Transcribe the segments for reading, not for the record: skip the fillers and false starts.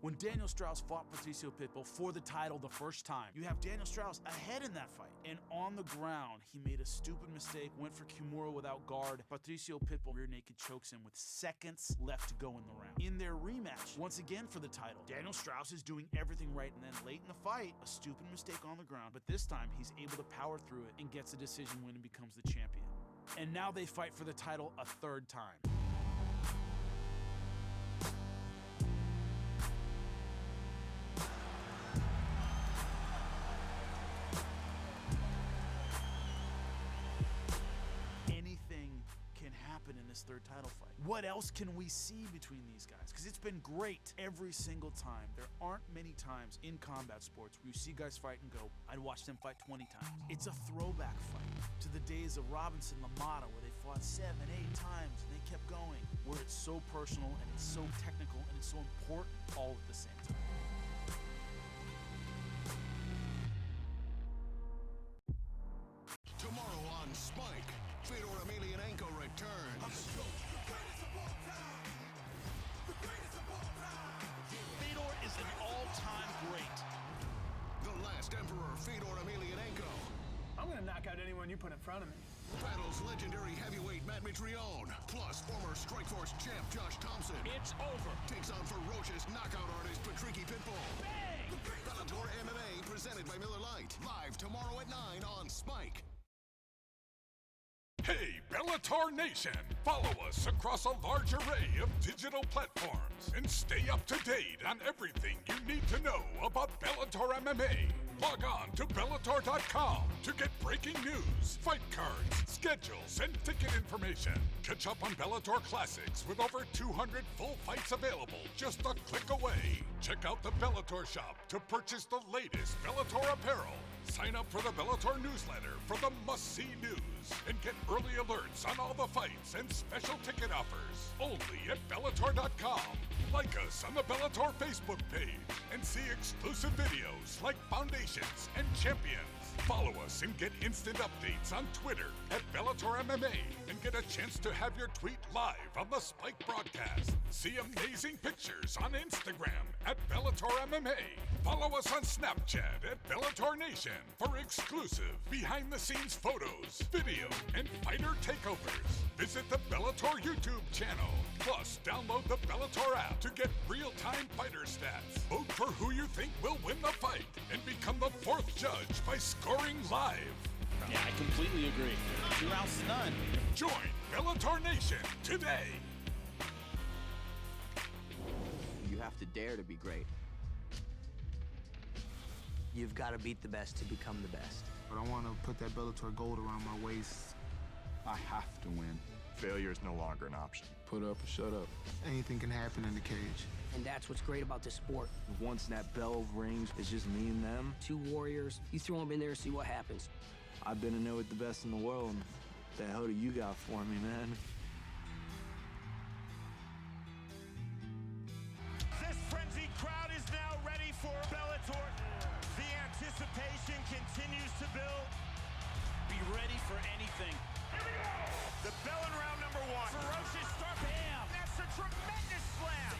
When Daniel Strauss fought Patricky Pitbull for the title the first time, you have Daniel Strauss ahead in that fight. And on the ground, he made a stupid mistake, went for Kimura without guard. Patricky Pitbull rear naked chokes him with seconds left to go in the round. In their rematch, once again for the title, Daniel Strauss is doing everything right, and then late in the fight, a stupid mistake on the ground, but this time he's able to power through it and gets a decision win and becomes the champion. And now they fight for the title a third time. Anything can happen in this third title fight. What else can we see between these guys? Because it's been great every single time. There aren't many times in combat sports where you see guys fight and go, I'd watch them fight 20 times. It's a throwback fight to the days of Robinson, LaMotta, where they fought 7, 8 times and they kept going, where it's so personal and it's so technical and it's so important all at the same time. Tomorrow on Spike, Fedor Emelianenko returns. Fedor is an all-time great. The last emperor, Fedor Emelianenko, I'm gonna knock out anyone you put in front of me. battles legendary heavyweight Matt Mitrione, plus former Strikeforce champ Josh Thomson. It's over. Takes on ferocious knockout artist Patricky Pitbull. Bang! Bellator MMA presented by Miller Lite. Live tomorrow at 9 on Spike. Hey, Bellator Nation! Follow us across a large array of digital platforms and stay up to date on everything you need to know about Bellator MMA. Log on to Bellator.com to get breaking news, fight cards, schedules, and ticket information. Catch up on Bellator Classics with over 200 full fights available just a click away. Check out the Bellator shop to purchase the latest Bellator apparel. Sign up for the Bellator newsletter for the must-see news and get early alerts on all the fights and special ticket offers. Only at Bellator.com. Like us on the Bellator Facebook page and see exclusive videos like Foundations and Champions. Follow us and get instant updates on Twitter at Bellator MMA and get a chance to have your tweet live on the Spike broadcast. See amazing pictures on Instagram at Bellator MMA. Follow us on Snapchat at Bellator Nation for exclusive behind-the-scenes photos, video, and fighter takeovers. Visit the Bellator YouTube channel. Plus, download the Bellator app to get real-time fighter stats. Vote for who you think will win the fight and become the 4th judge by scoring live. Yeah, I completely agree. 2 rounds to none. Join Bellator Nation today. You have to dare to be great. You've got to beat the best to become the best. But I want to put that Bellator gold around my waist. I have to win. Failure is no longer an option. Put up or shut up. Anything can happen in the cage. And that's what's great about this sport. Once that bell rings, it's just me and them. 2 warriors, you throw them in there and see what happens. I've been in there with the best in the world. What the hell do you got for me, man? This frenzied crowd is now ready for Bellator. The anticipation continues to build. Be ready for anything. Here we go! The bell in round number 1. Ferocious start. Bam! That's a tremendous slam.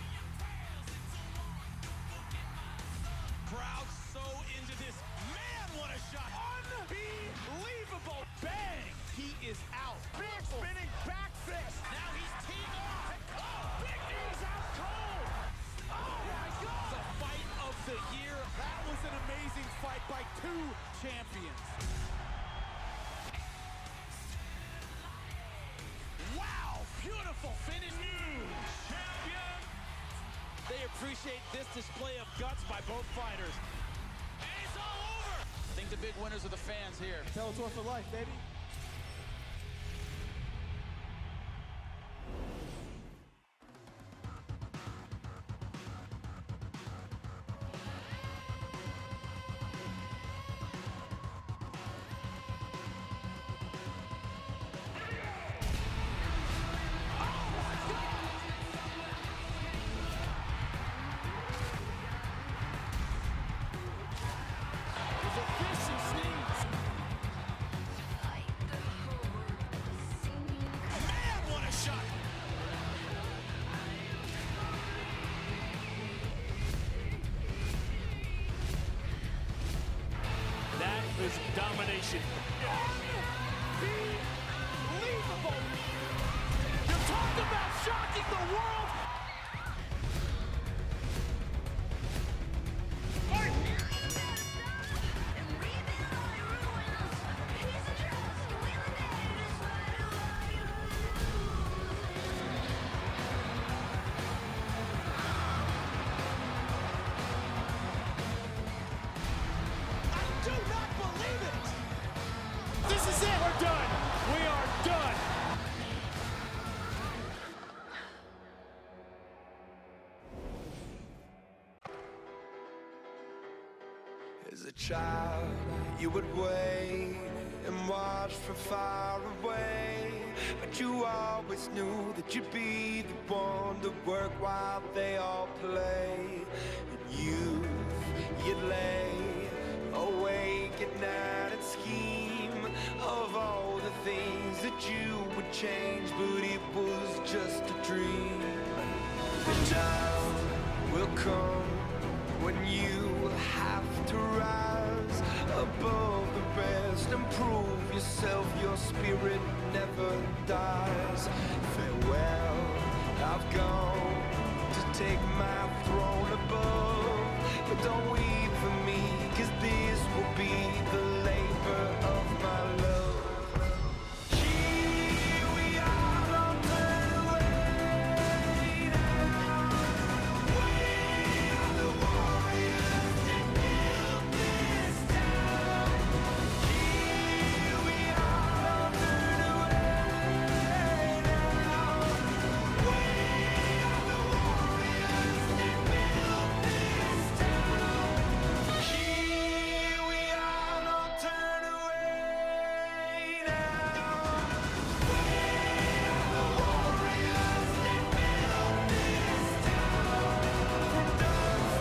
Crowd so into this. Man, what a shot. Unbelievable. Bang! He is out. Big spinning back fist. Now he's teeing off. Oh, big knees out cold. Oh, my God. The fight of the year. That was an amazing fight by 2 champions. Wow, beautiful finish. New champion. They appreciate this display of guts by both fighters. And it's all over. I think the big winners are the fans here. Bellator for life, baby. combination. Unbelievable. You talk about shocking the world. This is it. We're done. We are done. As a child, you would wait and watch from far away, but you always knew that you'd be the one to work while they all play. In youth, you'd lay awake at night and scheme of all the things that you would change, but it was just a dream. The time will come when you will have to rise above the rest and prove yourself. Your spirit never dies. Farewell, I've gone to take my throne above, but don't weep for me, 'cause this will be the labor of my love. Here we are, don't turn away now. We are the warriors that built this town. Here we are, don't turn away now. We are the warriors that built this town. Here we are, don't turn away now. We are the warriors that built this town. From dust.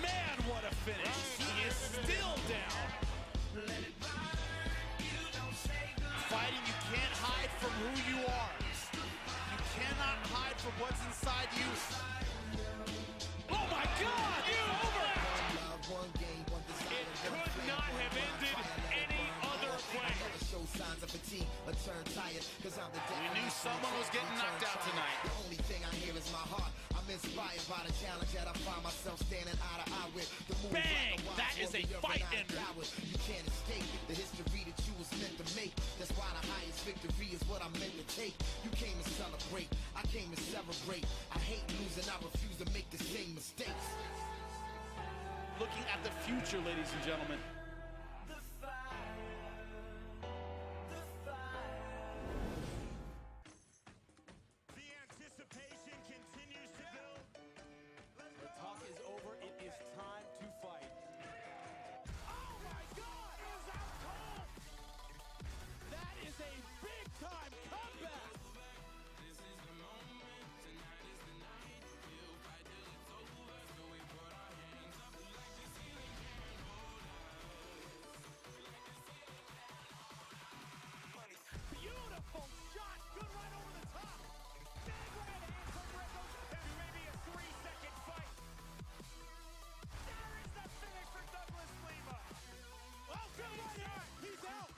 Man, what a finish. He is still down. Fighting, you can't hide from who you are. You cannot hide from what's inside you. Oh my God! It's over! It could not have ended any other way. We knew someone was getting knocked out tonight. The only thing I hear is my heart. I'm inspired by the challenge that I find myself standing eye to eye with. The moves Bang! like a That is a warrior fight when I ender. empower. You can't escape the history that you was meant to make. That's why the highest victory is what I'm meant to take. You came to celebrate, I came to celebrate. I hate losing, I refuse to make the same mistakes. Looking at the future, ladies and gentlemen. The anticipation continues to build. The talk is over. It is time to fight. Oh my God! Is that cold? That is a big time comeback. Beautiful shot. Good right over the top. Big right hand from Riddle. This may be a 3-second fight. There is the finish for Douglas Lima. Oh, good right hand. He's out.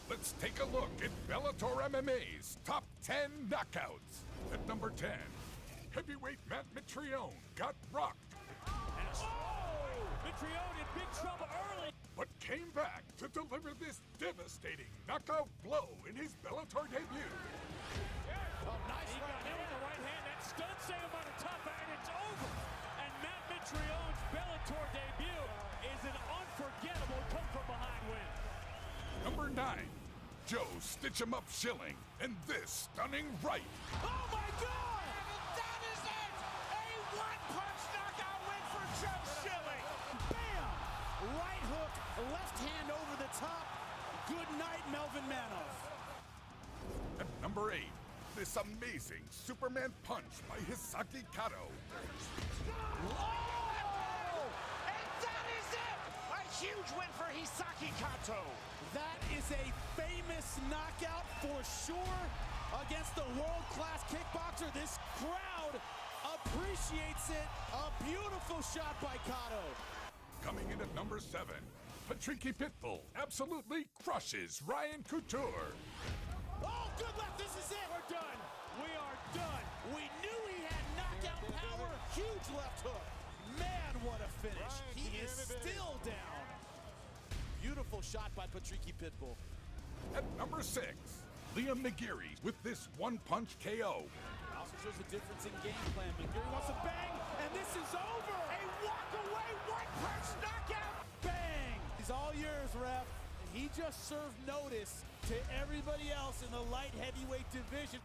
Let's take a look at Bellator MMA's top 10 knockouts. At number 10, heavyweight Matt Mitrione got rocked. Oh! Mitrione in big trouble early. but came back to deliver this devastating knockout blow in his Bellator debut. Oh, nice right there with the right hand. That stunned Sam on the top, and it's over. And Matt Mitrione's Bellator debut is an unforgettable come-from-behind win. Number 9, Joe Stitch-em-up Schilling, and this stunning right. Oh, my God! That is it! A one-punch knockout win for Joe Schilling. Bam! Right hook, left hand over the top. Good night, Melvin Manoff. At number 8, this amazing Superman punch by Hisaki Kato. Oh! And that is it! A huge win for Hisaki Kato. That is a famous knockout for sure against the world-class kickboxer. This crowd appreciates it. A beautiful shot by Kato. Coming in at number 7, Patricky Pitbull absolutely crushes Ryan Couture. Oh, good left. This is it. We're done. We are done. We knew he had knockout power. Huge left hook. Man, what a finish. He is still down. Beautiful shot by Patricky Pitbull. At number 6, Liam McGeary with this one-punch KO. Also shows the difference in game plan. McGeary wants to bang, and this is over. A walk-away one-punch knockout. Bang! He's all yours, ref. He just served notice to everybody else in the light heavyweight division.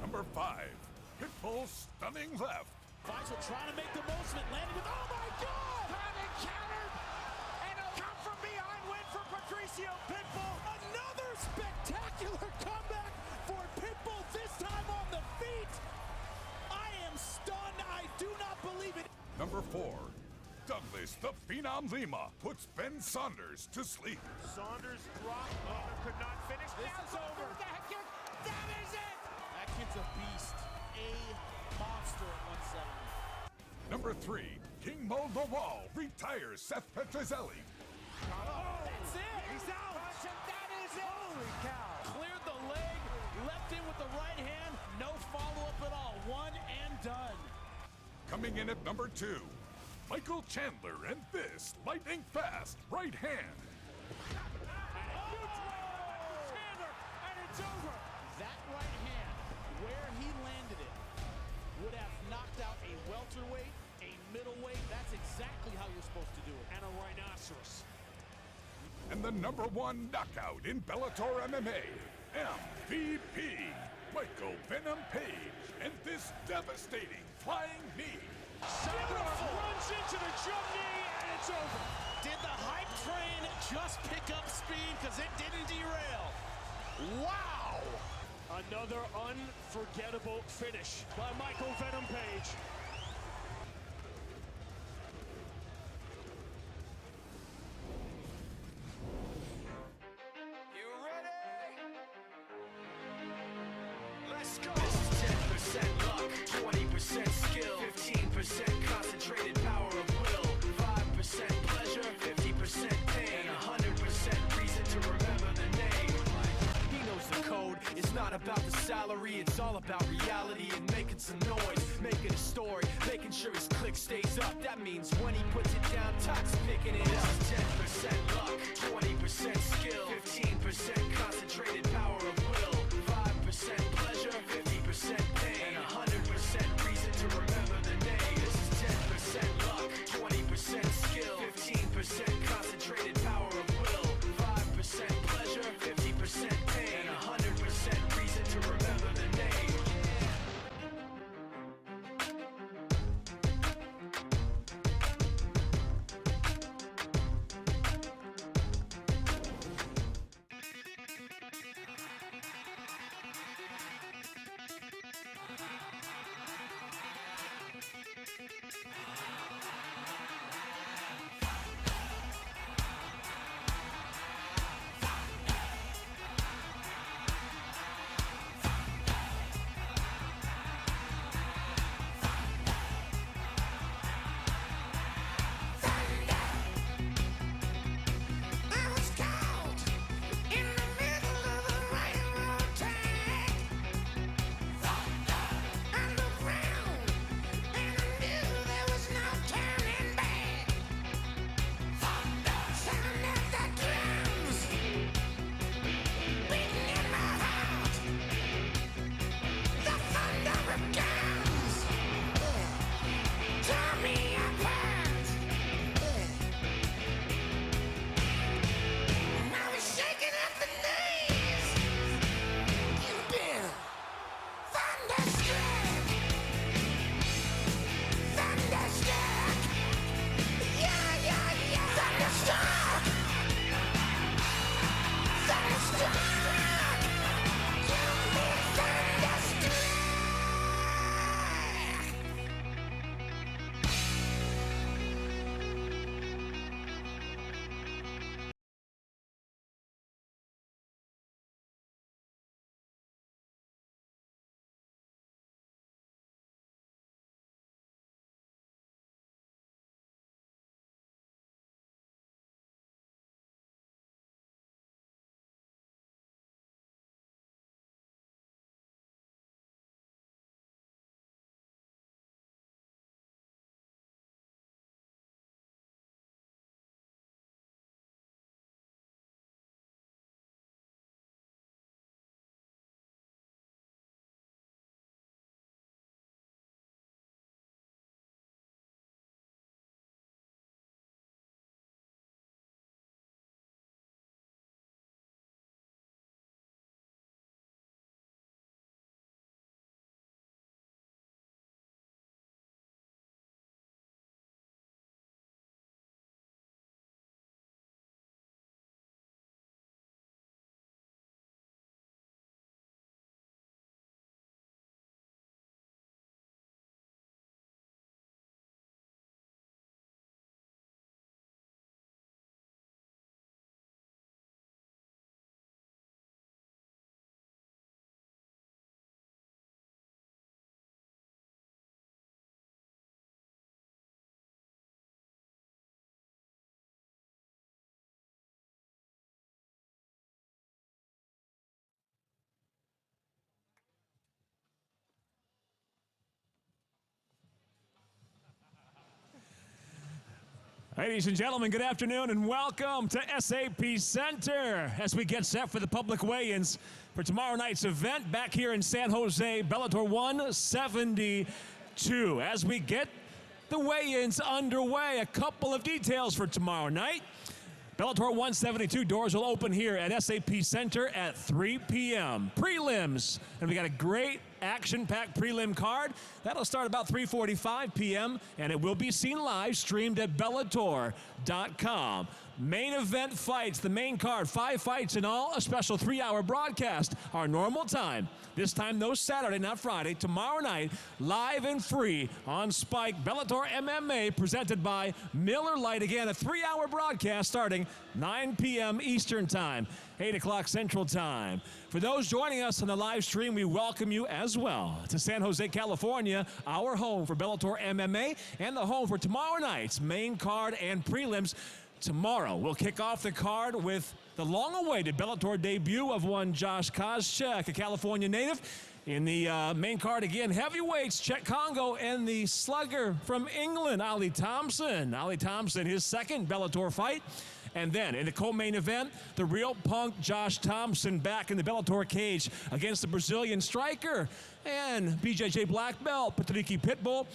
Number 5, Pitbull's stunning left. Faisal trying to make the most of it, landing with, oh my God! Got countered, and a come-from-behind win for Patricio Pitbull. Another spectacular comeback for Pitbull, this time on the feet. I am stunned. I do not believe it. Number 4, Douglas the Phenom Lima puts Ben Saunders to sleep. Saunders dropped, could not finish. This is over. That is it! That kid's a beast. A monster at 170. Number 3, King Mo the Wall retires Seth Petrozelli. Oh, that's it. He's out. That is it. Holy cow. Cleared the leg, left in with the right hand. No follow-up at all. One and done. Coming in at number 2, Michael Chandler and this lightning fast right hand. And it's over. That right hand, where he landed it, would have knocked out a welterweight, a middleweight. That's exactly how you're supposed to do it. And a rhinoceros. And the number 1 knockout in Bellator MMA, MVP, Michael Venom Page, and this devastating flying knee. Runs into the jump knee, and it's over. Did the hype train just pick up speed because it didn't derail? Wow! Another unforgettable finish by Michael Venom Page. You ready? Let's go. This is 10% luck, 20% skill, 15% concentrated power of will, 5% pleasure, 50% pain, and 100% reason to remember the name. He knows the code. It's not about the salary, it's all about reality and making some noise, making a story, making sure his click stays up. That means when he puts it down, Tox picking it up. 10% luck, 20% skill, 15% concentrated power of will, 5% pleasure, 50% pain, and 100% reason to remember the name. This is 10% luck, 20% skill, 15% concentrated power of will, 5% pleasure, 50% pain, and 100% reason to remember the name. Ladies and gentlemen, good afternoon and welcome to SAP Center as we get set for the public weigh-ins for tomorrow night's event back here in San Jose, Bellator 172. As we get the weigh-ins underway, a couple of details for tomorrow night. Bellator 172 doors will open here at SAP Center at 3 p.m. Prelims, and we got a great action-packed prelim card. That'll start about 3:45 p.m., and it will be seen live, streamed at Bellator.com. Main event fights, the main card, 5 fights in all, a special 3-hour broadcast. Our normal time, this time no Saturday, not Friday, tomorrow night, live and free on Spike. Bellator MMA presented by Miller Lite. Again, a 3-hour broadcast starting 9 p.m. Eastern Time, 8 o'clock Central Time. For those joining us on the live stream, we welcome you as well to San Jose, California, our home for Bellator MMA and the home for tomorrow night's main card and prelims. Tomorrow, we'll kick off the card with the long-awaited Bellator debut of one Josh Koscheck, a California native. In the main card again, heavyweights, Czech Congo, and the slugger from England, Ali Thomson. Ali Thomson, his second Bellator fight. And then in the co-main event, the real punk Josh Thomson back in the Bellator cage against the Brazilian striker and BJJ black belt, Patricky Pitbull.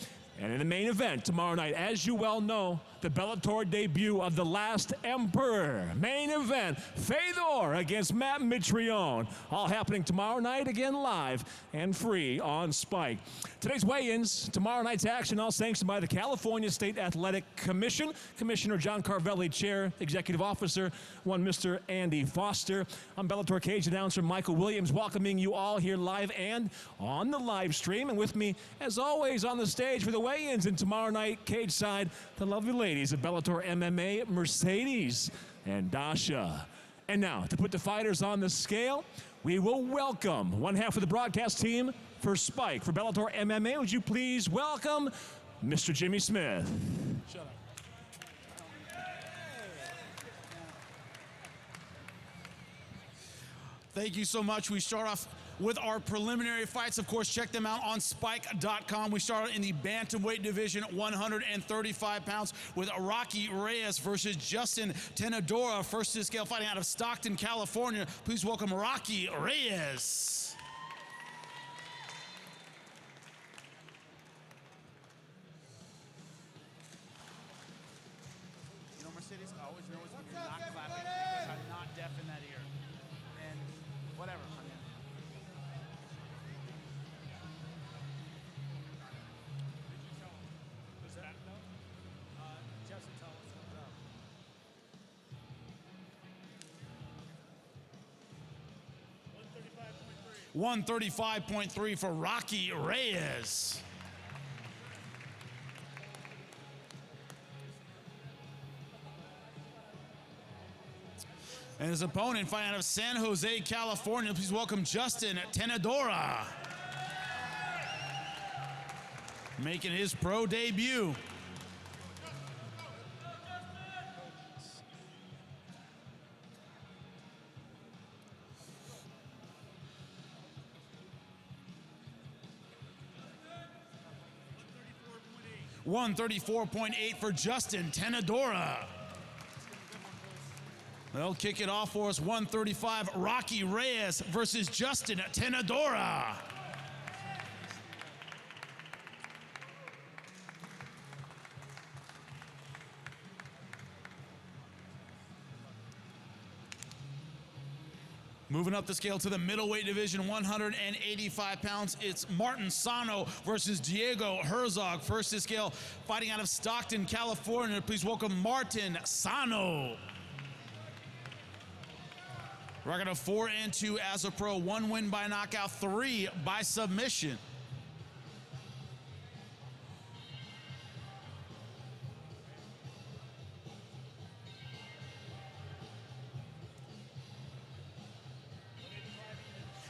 And in the main event tomorrow night, as you well know, the Bellator debut of the last Emperor. Main event, Fedor against Mitrione. All happening tomorrow night, again live and free on Spike. Today's weigh-ins, tomorrow night's action, all sanctioned by the California State Athletic Commission. Commissioner John Carvelli, Chair, Executive Officer, one Mr. Andy Foster. I'm Bellator cage announcer Michael Williams, welcoming you all here live and on the live stream. And with me, as always, on the stage for the weigh-ins and tomorrow night, cage side, the lovely ladies of Bellator MMA, Mercedes and Dasha. And now, to put the fighters on the scale, we will welcome one half of the broadcast team for Spike. For Bellator MMA, would you please welcome Mr. Jimmy Smith. Shut up. Thank you so much. We start off with our preliminary fights. Of course, check them out on spike.com. We start in the bantamweight division, 135 pounds, with Rocky Reyes versus Justin Tenedora. First to the scale, fighting out of Stockton, California. Please welcome Rocky Reyes. You know, Mercedes, I always know when you're not clapping because I'm not deaf in that ear. And whatever. Justin, tell us what's up. 135.3 for Rocky Reyes. And his opponent fighting out of San Jose, California. Please welcome Justin Tenedora. Making his pro debut. $134.8 for Justin Tenedora. They'll kick it off for us. 135, Rocky Reyes versus Justin Tenedora. Moving up the scale to the middleweight division, 185 pounds, it's Martin Sano versus Diego Herzog. First to scale, fighting out of Stockton, California. Please welcome Martin Sano. Record of 4-2 as a pro, 1 win by knockout, 3 by submission.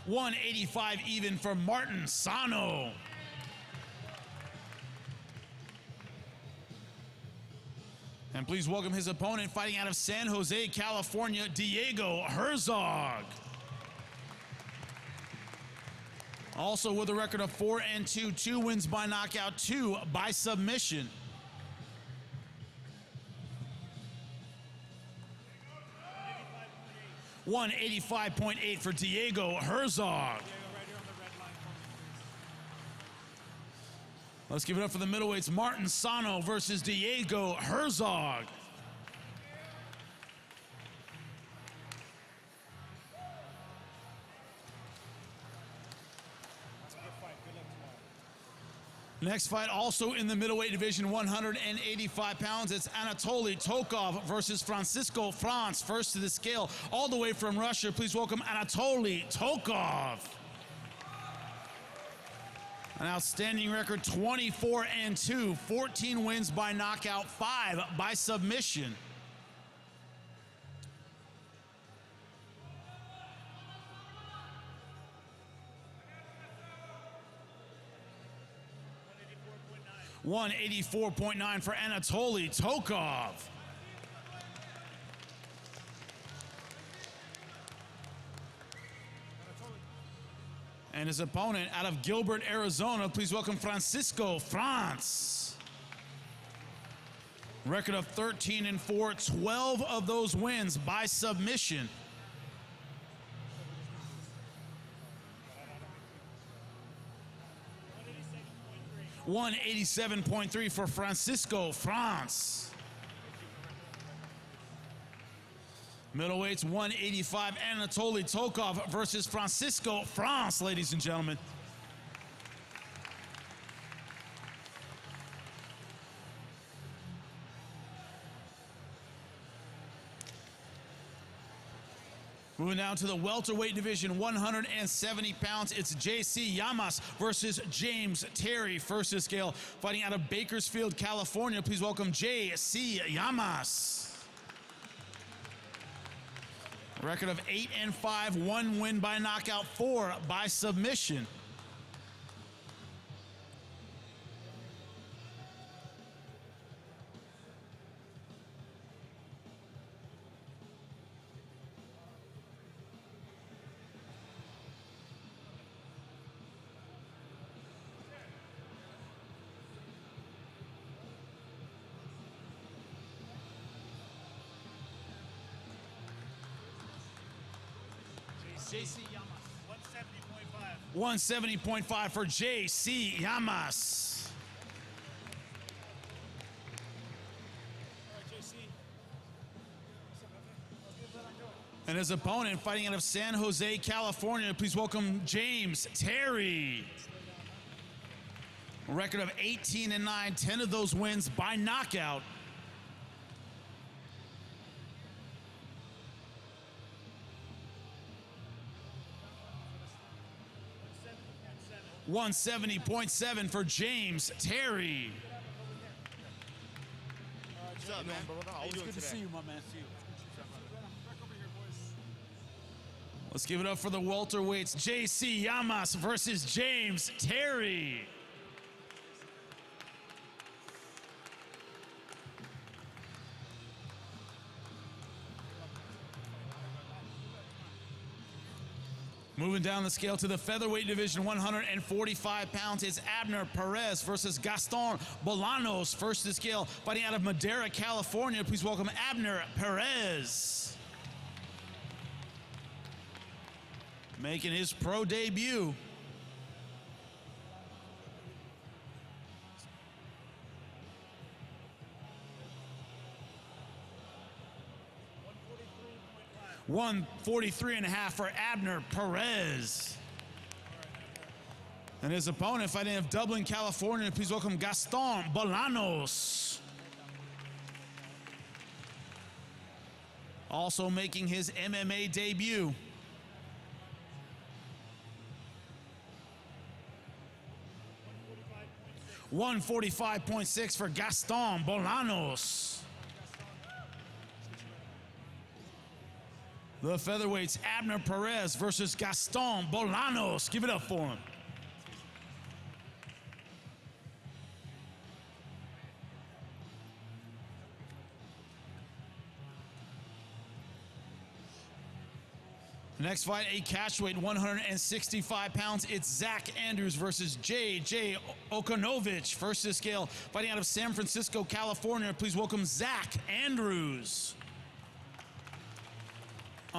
$185 even for Martin Sano. And please welcome his opponent fighting out of San Jose, California, Diego Herzog. Also with a record of 4-2, 2 wins by knockout, 2 by submission. 185.8 for Diego Herzog. Let's give it up for the middleweights. Martin Sano versus Diego Herzog. Next fight, also in the middleweight division, 185 pounds. It's Anatoly Tokov versus Francisco Franz. First to the scale, all the way from Russia. Please welcome Anatoly Tokov. An outstanding record, 24-2, 14 wins by knockout, 5 by submission. $184.9 for Anatoly Tokov. And his opponent out of Gilbert, Arizona, please welcome Francisco Franz. Record of 13-4, 12 of those wins by submission. $187.3 for Francisco Franz. Middleweights 185, Anatoly Tokov versus Francisco Franz, ladies and gentlemen. Moving down to the welterweight division, 170 pounds. It's J.C. Llamas versus James Terry. First to scale, fighting out of Bakersfield, California. Please welcome J.C. Llamas. Record of 8-5, 1 win by knockout, 4 by submission. J.C. Llamas. 170.5 for J.C. Llamas. And his opponent fighting out of San Jose, California. Please welcome James Terry. A record of 18-9, 10 of those wins by knockout. $170.7 for James Terry. What's up, man? Always good to see you, my man. Let's give it up for the welterweights. J.C. Llamas versus James Terry. Moving down the scale to the featherweight division, 145 pounds, it's Abner Perez versus Gaston Bolanos. First to the scale, fighting out of Madera, California. Please welcome Abner Perez. Making his pro debut. $143.5 for Abner Perez. And his opponent fighting out of Dublin, California. Please welcome Gaston Bolanos. Also making his MMA debut. $145.6 for Gaston Bolanos. The featherweights, Abner Perez versus Gaston Bolanos. Give it up for him. Next fight, a catchweight, 165 pounds. It's Zach Andrews versus J.J. Okanovich. First to scale, fighting out of San Francisco, California. Please welcome Zach Andrews.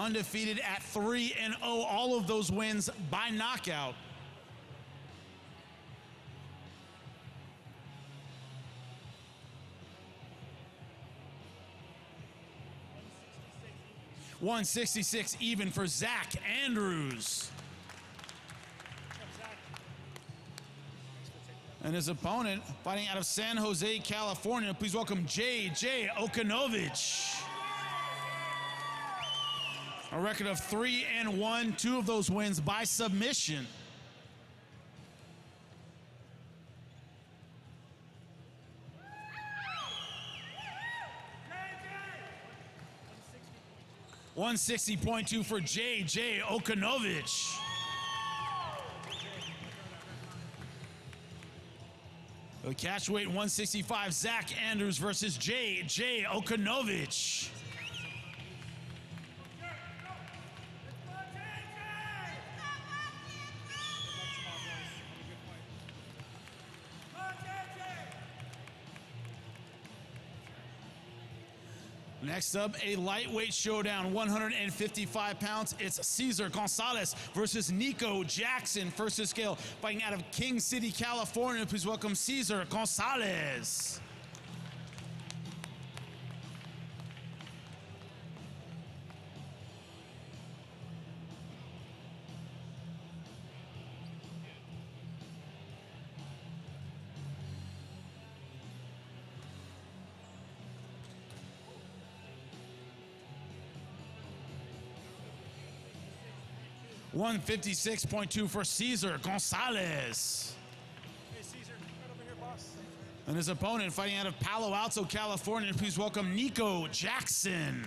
undefeated at 3-0. All of those wins by knockout. $166 even for Zach Andrews. And his opponent, fighting out of San Jose, California, please welcome J.J. Okanovich. A record of 3-1, 2 of those wins by submission. $160.2 for J.J. Okanovich. The catchweight 165, Zach Andrews versus J.J. Okanovich. Next up, a lightweight showdown, 155 pounds. It's Cesar Gonzalez versus Nico Jackson. First to scale, fighting out of King City, California. Please welcome Cesar Gonzalez. $156.2 for Cesar Gonzalez. Hey, Cesar, right over here, boss. And his opponent, fighting out of Palo Alto, California, please welcome Nico Jackson.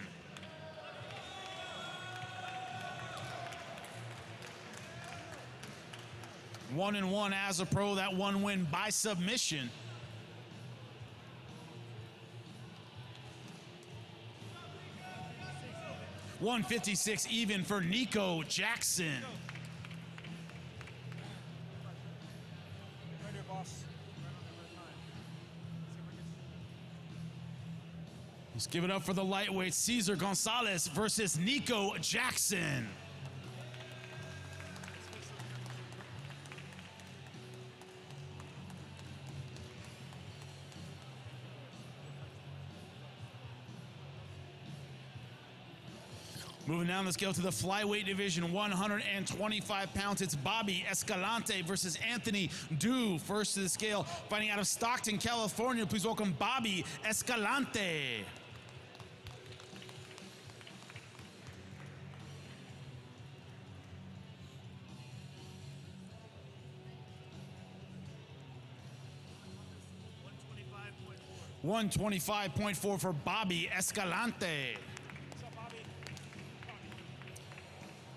One and one as a pro, that one win by submission. $156 even for Nico Jackson. Right here, boss. Let's give it up for the lightweight, Cesar Gonzalez versus Nico Jackson. Moving down the scale to the flyweight division, 125 pounds. It's Bobby Escalante versus Anthony Du. First to the scale, fighting out of Stockton, California. Please welcome Bobby Escalante. $125.4 for Bobby Escalante.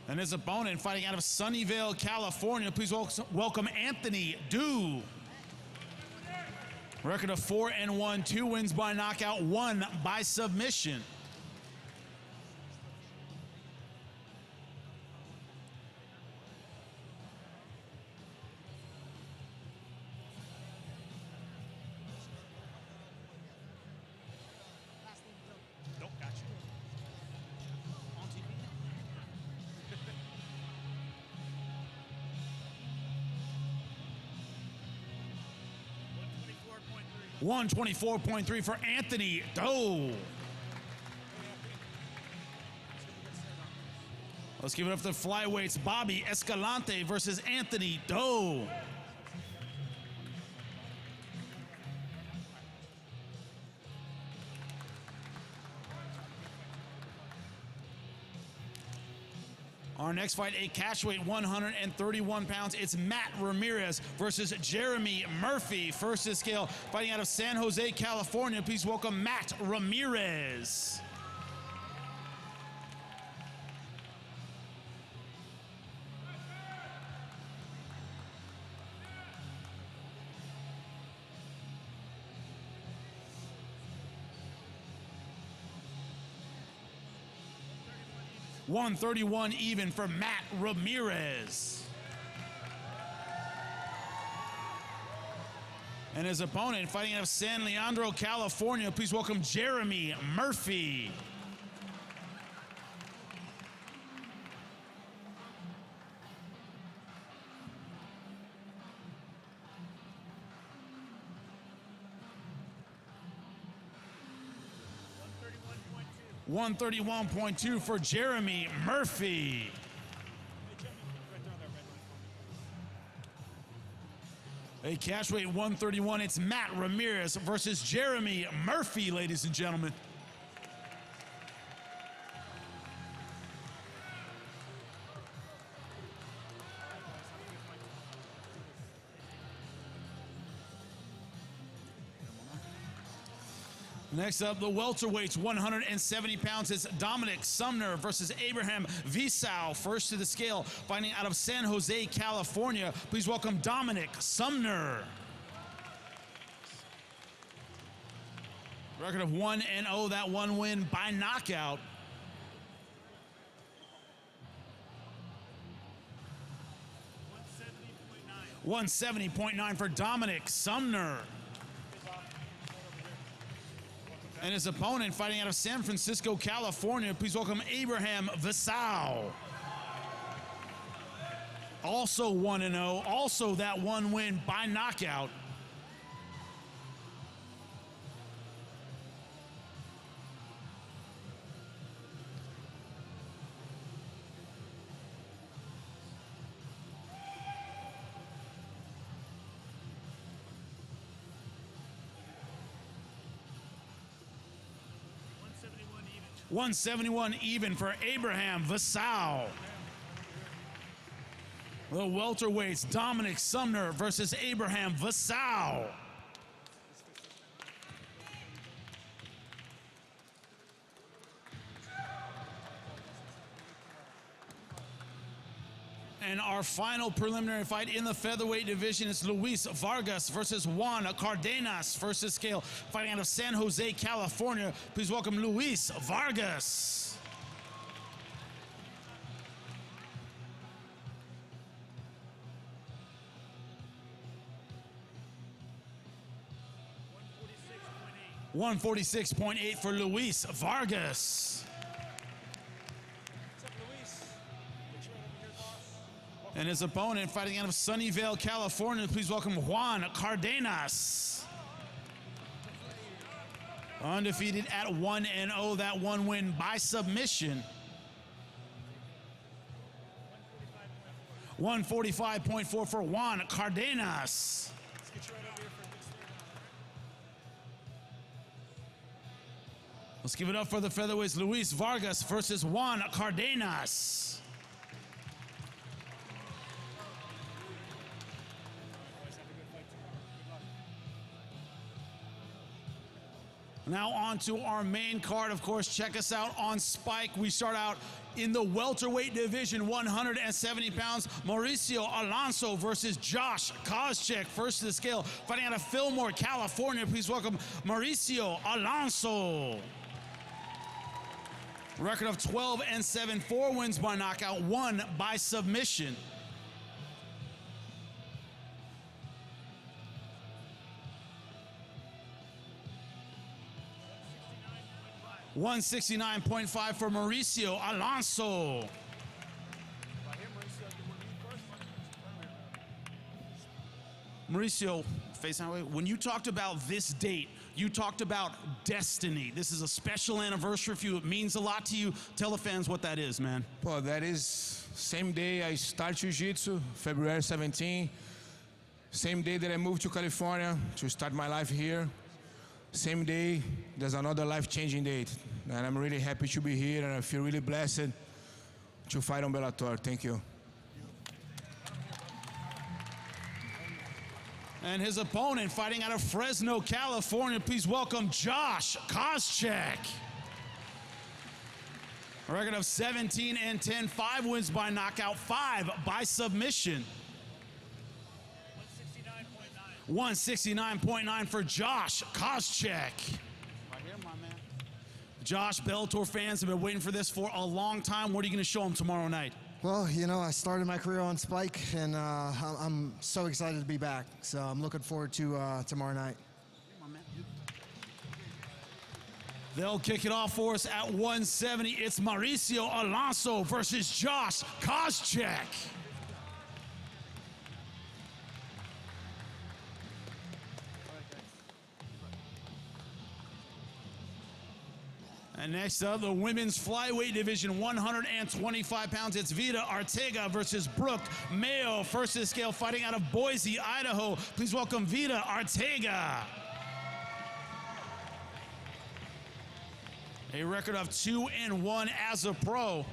And his opponent, fighting out of Sunnyvale, California, please welcome Anthony Du. Record of 4-1, 2 wins by knockout, 1 by submission. $124.3 for Anthony Du. Let's give it up to the flyweights, Bobby Escalante versus Anthony Du. Our next fight, a catchweight, 131 pounds. It's Matt Ramirez versus Jeremy Murphy. First to scale, fighting out of San Jose, California. Please welcome Matt Ramirez. $131 even for Matt Ramirez. And his opponent, fighting out of San Leandro, California, please welcome Jeremy Murphy. 131.2 for Jeremy Murphy. A catch weight 131, it's Matt Ramirez versus Jeremy Murphy, ladies and gentlemen. Next up, the welterweights, 170 pounds. It's Dominic Sumner versus Abraham Visau. First to the scale, fighting out of San Jose, California. Please welcome Dominic Sumner. Record of 1-0, that one win by knockout. $170.9 for Dominic Sumner. And his opponent fighting out of San Francisco, California. Please welcome Abraham Visau. Also 1-0, also that one win by knockout. $171 even for Abraham Visau. The welterweights, Dominic Sumner versus Abraham Visau. And our final preliminary fight in the featherweight division is Luis Vargas versus Juan Cardenas. First to scale, fighting out of San Jose, California. Please welcome Luis Vargas. $146.8 for Luis Vargas. And his opponent fighting out of Sunnyvale, California. Please welcome Juan Cardenas. Undefeated at 1-0, that one win by submission. 145.4 for Juan Cardenas. Let's give it up for the featherweights, Luis Vargas versus Juan Cardenas. Now on to our main card. Of course, check us out on Spike. We start out in the welterweight division, 170 pounds. Mauricio Alonso versus Josh Koscheck. First to the scale, fighting out of Fillmore, California. Please welcome Mauricio Alonso. Record of 12-7, 4 wins by knockout, 1 by submission. $169.5 for Mauricio Alonso. Mauricio, face that way. When you talked about this date, you talked about destiny. This is a special anniversary for you. It means a lot to you. Tell the fans what that is, man. Well, that is same day I start Jiu-Jitsu, February 17. Same day that I moved to California to start my life here. Same day, there's another life-changing date. And I'm really happy to be here, and I feel really blessed to fight on Bellator. Thank you. And his opponent fighting out of Fresno, California. Please welcome Josh Koscheck. A record of 17-10, 5 wins by knockout, 5 by submission. 169.9 for Josh Koscheck. Right here, my man. Josh, Bellator fans have been waiting for this for a long time. What are you going to show them tomorrow night? Well, you know, I started my career on Spike, and I'm so excited to be back. So I'm looking forward to tomorrow night. They'll kick it off for us at 170. It's Mauricio Alonso versus Josh Koscheck. And next up, the women's flyweight division, 125 pounds. It's Vida Arteaga versus Brooke Mayo. First to the scale, fighting out of Boise, Idaho. Please welcome Vida Arteaga. A record of 2-1 as a pro.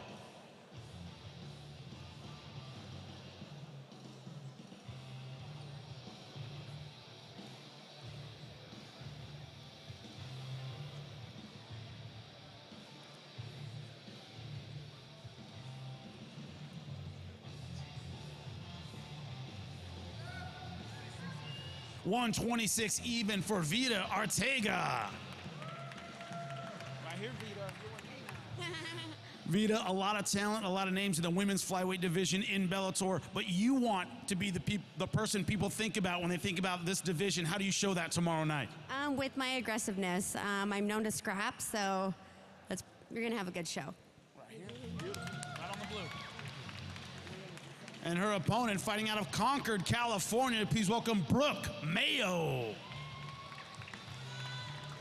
$126 even for Vida Arteaga. Right here, Vida. Vida, a lot of talent, a lot of names in the women's flyweight division in Bellator, but you want to be the person people think about when they think about this division. How do you show that tomorrow night? With my aggressiveness. I'm known to scrap, so you're going to have a good show. Right here, right on the blue. And her opponent fighting out of Concord, California. Please welcome Brooke Mayo.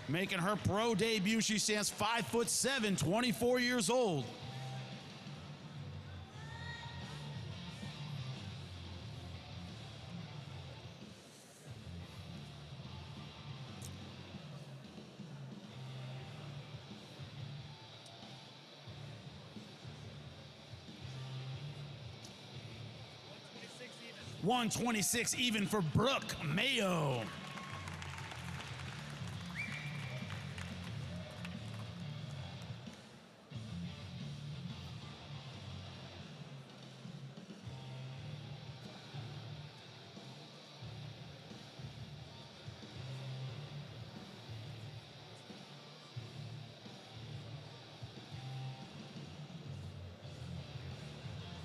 Making her pro debut, she stands 5'7", 24 years old. $126 even for Brooke Mayo.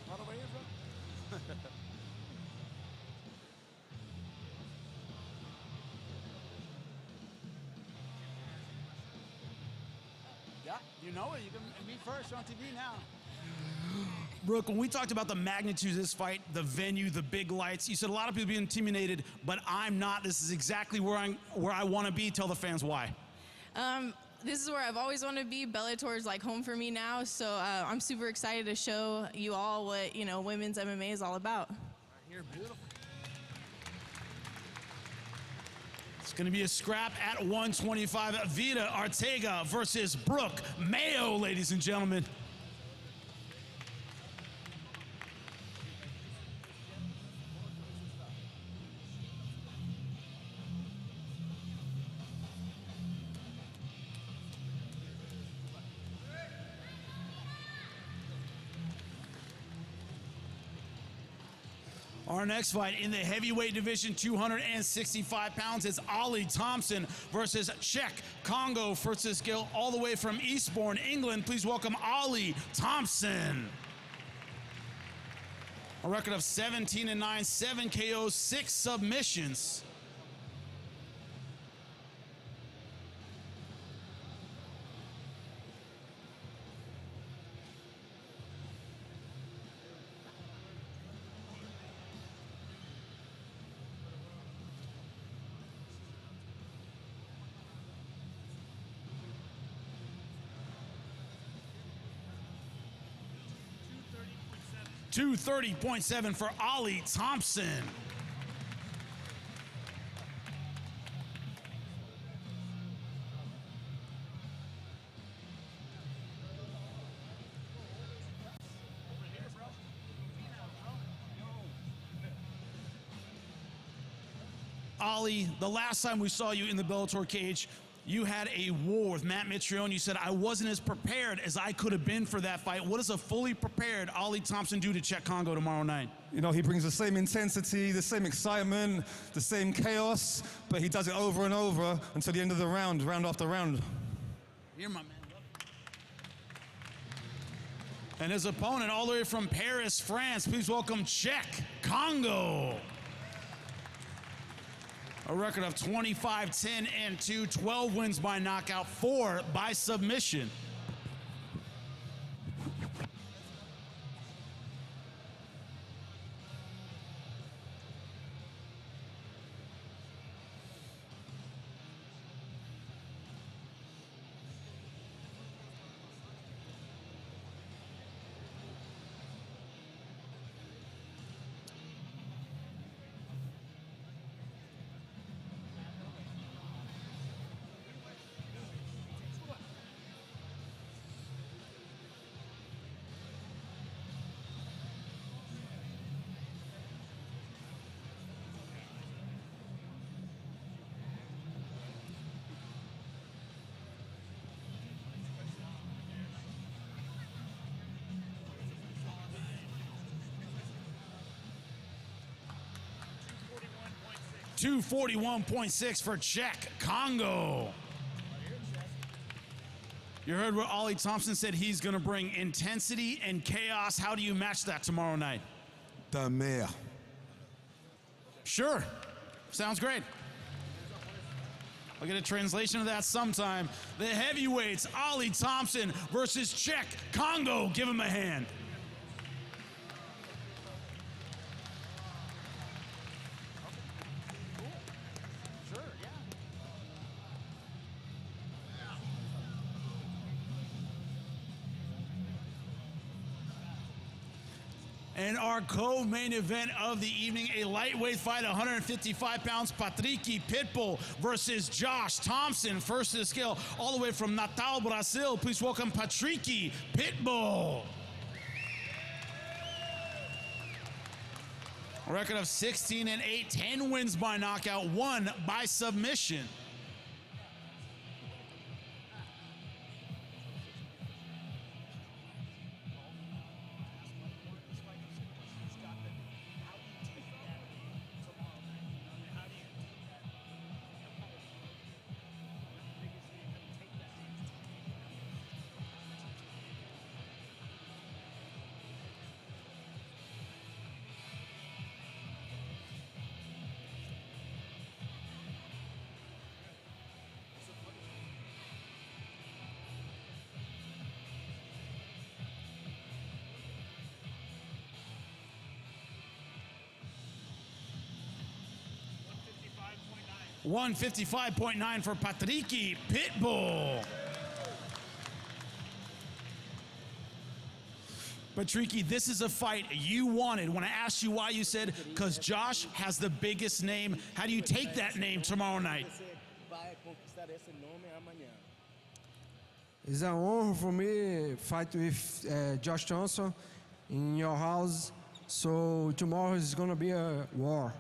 Right over here, bro. Yeah, you know it. You can be first. You're on TV now. Brooke, when we talked about the magnitude of this fight, the venue, the big lights, you said a lot of people be intimidated, but I'm not. This is exactly where I want to be. Tell the fans why. This is where I've always wanted to be. Bellator is like home for me now, so I'm super excited to show you all what women's MMA is all about. Right here, beautiful. It's going to be a scrap at 125. Vida Arteaga versus Brooke Mayo, ladies and gentlemen. Our next fight in the heavyweight division, 265 pounds, is Ali Thomson versus Czech Congo. First to scale all the way from Eastbourne, England. Please welcome Ali Thomson. A record of 17-9, 7 KOs, 6 submissions. $230.7 for Ali Thomson. Ali, the last time we saw you in the Bellator cage, you had a war with Matt Mitrione. You said, I wasn't as prepared as I could have been for that fight. What does a fully prepared Ali Thomson do to Czech Congo tomorrow night? You know, he brings the same intensity, the same excitement, the same chaos, but he does it over and over until the end of the round, round after round. You're my man. And his opponent, all the way from Paris, France, please welcome Czech Congo. A record of 25-10-2, 12 wins by knockout, 4 by submission. 241.6 for Czech Congo. You heard what Ollie Thompson said. He's going to bring intensity and chaos. How do you match that tomorrow night? Ta mère. Sure. Sounds great. I'll get a translation of that sometime. The heavyweights, Ollie Thompson versus Czech Congo. Give him a hand. And our co-main event of the evening, a lightweight fight, 155 pounds, Patricky Pitbull versus Josh Thomson. First to the scale, all the way from Natal, Brazil. Please welcome Patricky Pitbull. A record of 16-8, 10 wins by knockout, 1 by submission. $155.9 for Patricky Pitbull. Patricky, this is a fight you wanted. When I asked you why, you said, because Josh has the biggest name. How do you take that name tomorrow night? It's an honor for me fight with Josh Thompson in your house. So tomorrow is going to be a war.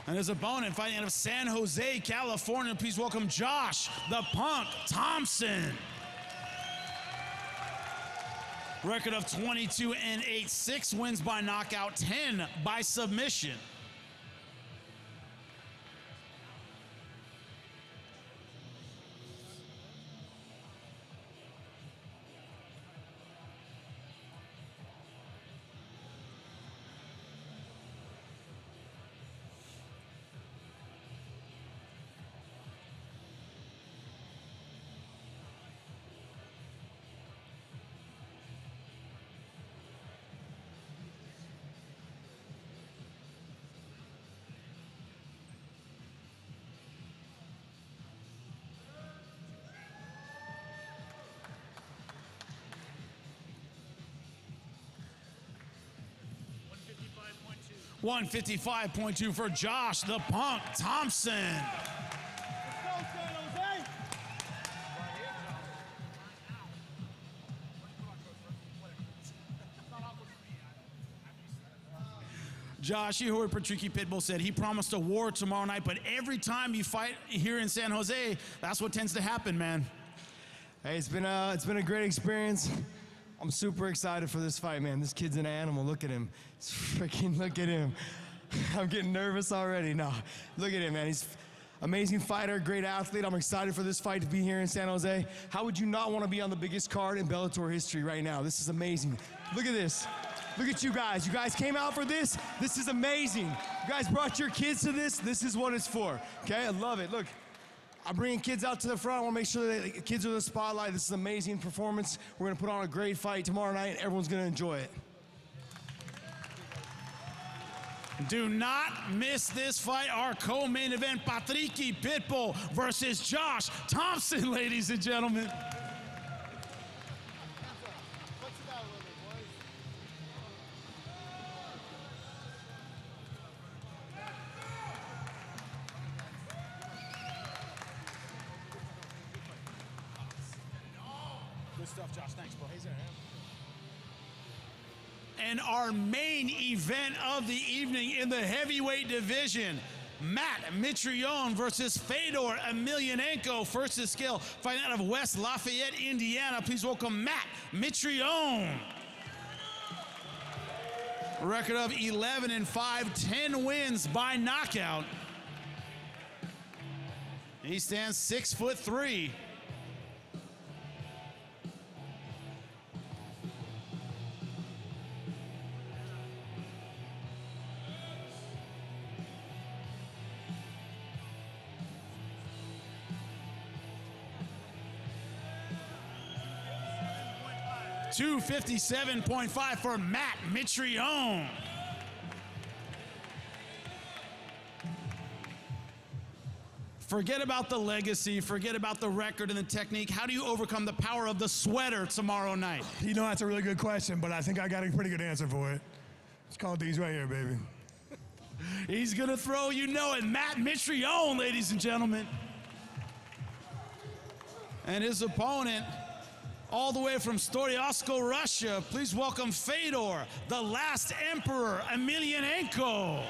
And his opponent fighting out of San Jose, California. Please welcome Josh the Punk Thompson. Record of 22-8, 6 wins by knockout, 10 by submission. $155.2 for Josh the Punk Thompson. Josh, you heard what Patricky Pitbull said. He promised a war tomorrow night, but every time you fight here in San Jose, that's what tends to happen, man. Hey, it's been a great experience. I'm super excited for this fight, man. This kid's an animal. Look at him. Look at him. I'm getting nervous already. No, look at him, man. He's amazing fighter, great athlete. I'm excited for this fight to be here in San Jose. How would you not want to be on the biggest card in Bellator history right now? This is amazing. Look at this. Look at you guys. You guys came out for this. This is amazing. You guys brought your kids to this. This is what it's for. Okay, I love it. Look. I'm bringing kids out to the front. I want to make sure that the kids are in the spotlight. This is an amazing performance. We're going to put on a great fight tomorrow night, and everyone's going to enjoy it. Do not miss this fight. Our co-main event, Patricky Pitbull versus Josh Thomson, ladies and gentlemen. Stuff, Josh. Thanks, bro. And our main event of the evening in the heavyweight division, Matt Mitrione versus Fedor Emelianenko. First to scale, fighting out of West Lafayette, Indiana. Please welcome Matt Mitrione. A record of 11-5, 10 wins by knockout. He stands 6'3". $257.5 for Matt Mitrione. Forget about the legacy, forget about the record and the technique. How do you overcome the power of the sweater tomorrow night? You know, that's a really good question, but I think I got a pretty good answer for it. It's called these right here, baby. He's gonna throw, you know it, Matt Mitrione, ladies and gentlemen. And his opponent, all the way from Storyasko, Russia, please welcome Fedor, the last emperor, Emelianenko.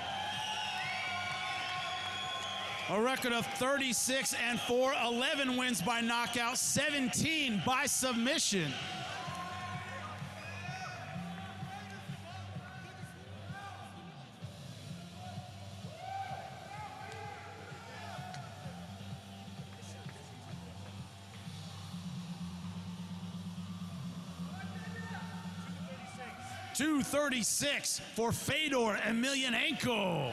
A record of 36-4, 11 wins by knockout, 17 by submission. $236 for Fedor Emelianenko.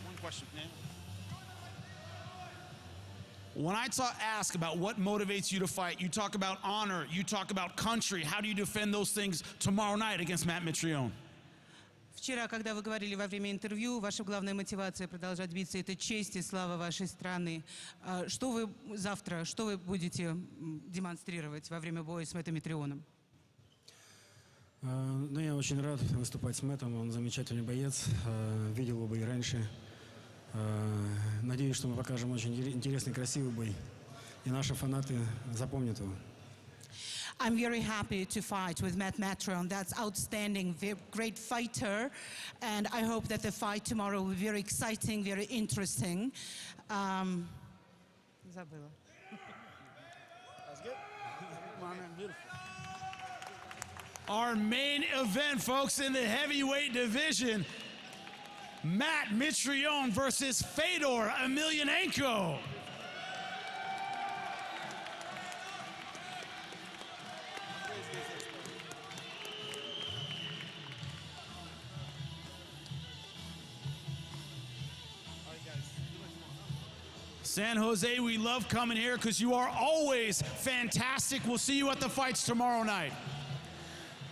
One question, man. When I ask about what motivates you to fight, you talk about honor, you talk about country. How do you defend those things tomorrow night against Matt Mitrione? Вчера, когда вы говорили во время интервью, ваша главная мотивация продолжать биться – это честь и слава вашей страны. Что вы завтра, что вы будете демонстрировать во время боя с Мэттом Митрионом? Ну, я очень рад выступать с Мэттом, он замечательный боец, видел его и раньше. Надеюсь, что мы покажем очень интересный, красивый бой, и наши фанаты запомнят его. I'm very happy to fight with Matt Mitrione. That's outstanding, very great fighter, and I hope that the fight tomorrow will be very exciting, very interesting. Забыла. That's good. Beautiful. Our main event, folks, in the heavyweight division, Matt Mitrione versus Fedor Emelianenko. San Jose, we love coming here because you are always fantastic. We'll see you at the fights tomorrow night.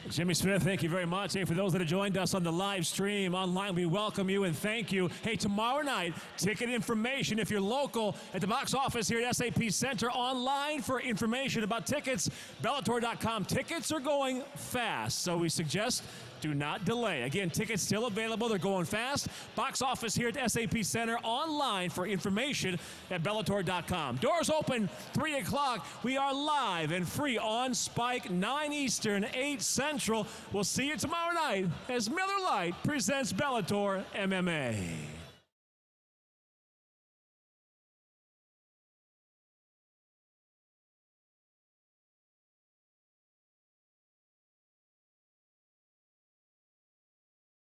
Jimmy Smith, thank you very much. Hey, for those that have joined us on the live stream online, we welcome you and thank you. Hey, tomorrow night, ticket information, if you're local, at the box office here at SAP Center, online for information about tickets, Bellator.com. Tickets are going fast, so we suggest do not delay. Again, tickets still available. They're going fast. Box office here at SAP Center, online for information at Bellator.com. Doors open 3 o'clock. We are live and free on Spike, 9 Eastern, 8 Central. We'll see you tomorrow night as Miller Lite presents Bellator MMA.